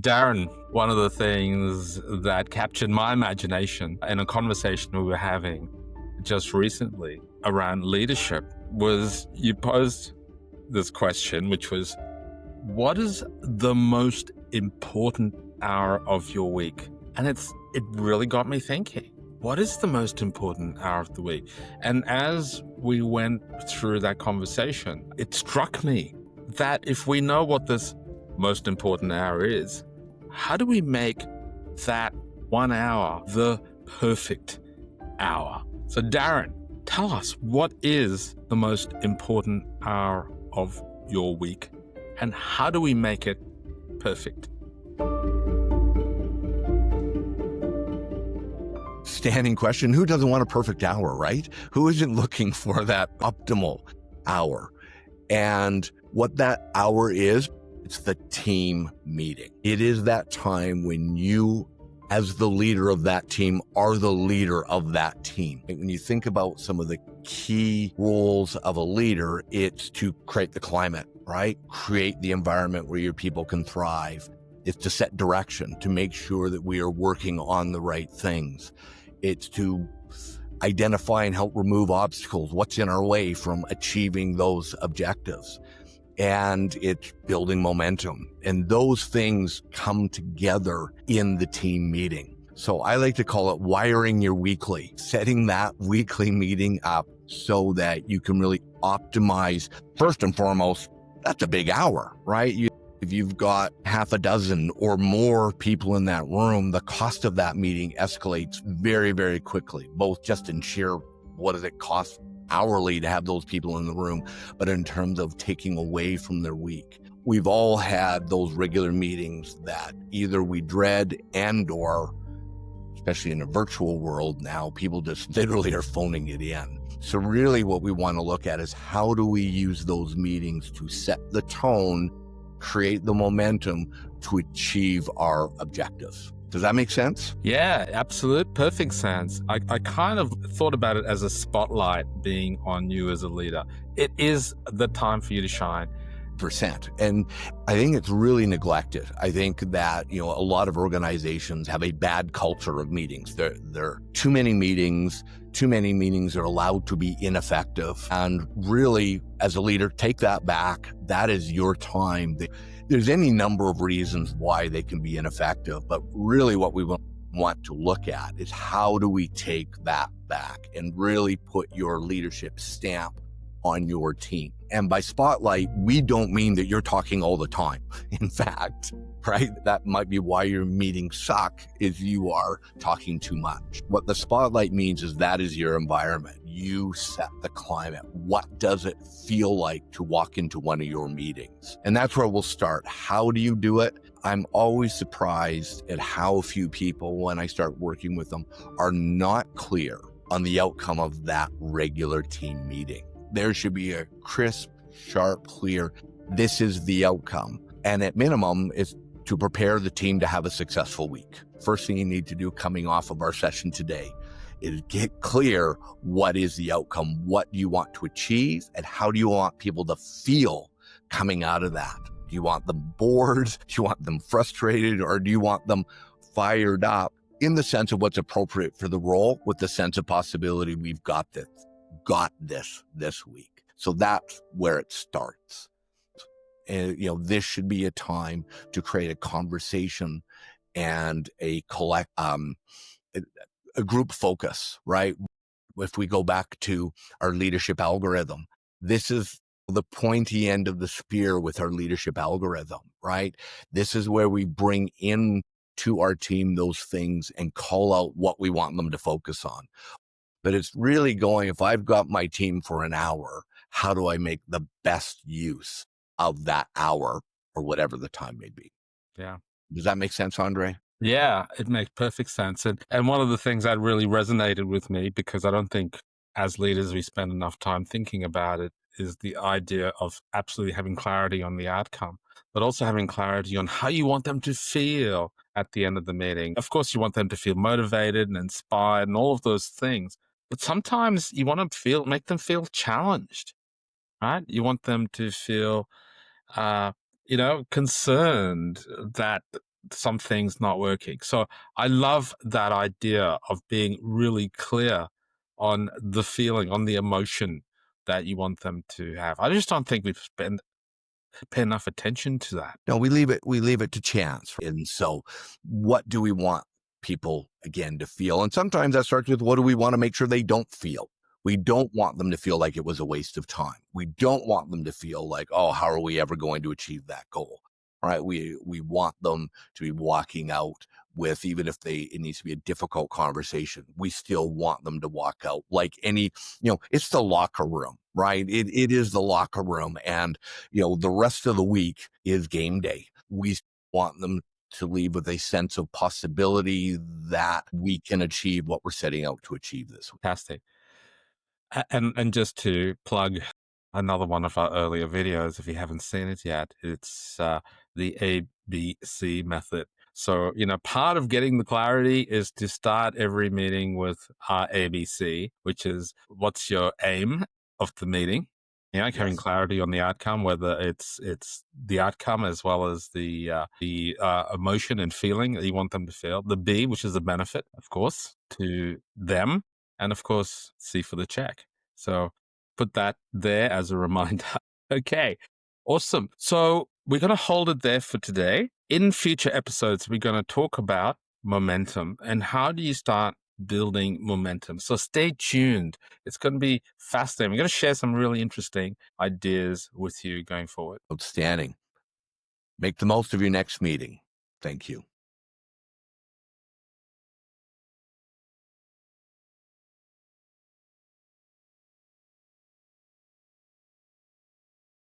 Darren, one of the things that captured my imagination in a conversation we were having just recently around leadership was you posed this question, which was, what is the most important hour of your week? And it really got me thinking, what is the most important hour of the week? And as we went through that conversation, it struck me that if we know what this most important hour is, how do we make that 1 hour the perfect hour? So Darren, tell us, what is the most important hour of your week and how do we make it perfect? Standing question. Who doesn't want a perfect hour, right? Who isn't looking for that optimal hour? And what that hour is, it's the team meeting. It is that time when you, as the leader of that team, are the leader of that team. When you think about some of the key roles of a leader, it's to create the climate, right? Create the environment where your people can thrive. It's to set direction, to make sure that we are working on the right things. It's to identify and help remove obstacles, what's in our way from achieving those objectives. And it's building momentum. And those things come together in the team meeting. So I like to call it wiring your weekly, setting that weekly meeting up so that you can really optimize. First and foremost, that's a big hour, right? If you've got half a dozen or more people in that room, the cost of that meeting escalates very, very quickly, both just in sheer what does it cost hourly to have those people in the room, but in terms of taking away from their week. We've all had those regular meetings that either we dread or, especially in a virtual world now, people just literally are phoning it in. So really what we want to look at is how do we use those meetings to set the tone, create the momentum to achieve our objectives. Does that make sense? Yeah, absolute perfect sense. I kind of thought about it as a spotlight being on you as a leader. It is the time for you to shine. And I think it's really neglected. I think that, a lot of organizations have a bad culture of meetings. There are too many meetings. Too many meetings are allowed to be ineffective. And really, as a leader, take that back. That is your time. There's any number of reasons why they can be ineffective, but really what we want to look at is how do we take that back and really put your leadership stamp on your team. And by spotlight, we don't mean that you're talking all the time. In fact, right? That might be why your meetings suck, is you are talking too much. What the spotlight means is that is your environment. You set the climate. What does it feel like to walk into one of your meetings? And that's where we'll start. How do you do it? I'm always surprised at how few people, when I start working with them, are not clear on the outcome of that regular team meeting. There should be a crisp, sharp, clear, this is the outcome. And at minimum, is to prepare the team to have a successful week. First thing you need to do coming off of our session today is get clear what is the outcome, what do you want to achieve, and how do you want people to feel coming out of that? Do you want them bored? Do you want them frustrated? Or do you want them fired up in the sense of what's appropriate for the role, with the sense of possibility we've got this week? So that's where it starts. And, this should be a time to create a conversation and a group focus, right? If we go back to our leadership algorithm, this is the pointy end of the spear with our leadership algorithm, right? This is where we bring in to our team those things and call out what we want them to focus on. But it's really going, if I've got my team for an hour, how do I make the best use of that hour or whatever the time may be? Yeah. Does that make sense, Andre? Yeah, it makes perfect sense. And one of the things that really resonated with me, because I don't think as leaders we spend enough time thinking about it, is the idea of absolutely having clarity on the outcome, but also having clarity on how you want them to feel at the end of the meeting. Of course, you want them to feel motivated and inspired and all of those things. But sometimes you want to make them feel challenged, right? You want them to feel, concerned that some things not working. So I love that idea of being really clear on the feeling, on the emotion that you want them to have. I just don't think we've pay enough attention to that. No, we leave it to chance. And so what do we want people again to feel? And sometimes that starts with what do we want to make sure they don't feel? We don't want them to feel like it was a waste of time. We don't want them to feel like, oh, how are we ever going to achieve that goal? All right. We want them to be walking out with, even if it needs to be a difficult conversation, we still want them to walk out like any, it's the locker room, right? It is the locker room. And the rest of the week is game day. We want them to leave with a sense of possibility that we can achieve what we're setting out to achieve this week. Fantastic. And just to plug another one of our earlier videos, if you haven't seen it yet, it's the ABC method. So, part of getting the clarity is to start every meeting with our ABC, which is what's your aim of the meeting? Having Yes. clarity on the outcome, whether it's the outcome as well as the emotion and feeling that you want them to feel. The B, which is the benefit, of course, to them, and of course, C for the check. So put that there as a reminder. Okay, awesome. So we're going to hold it there for today. In future episodes, we're going to talk about momentum and how do you start building momentum. So stay tuned. It's going to be fascinating. We're going to share some really interesting ideas with you going forward. Outstanding. Make the most of your next meeting. Thank you.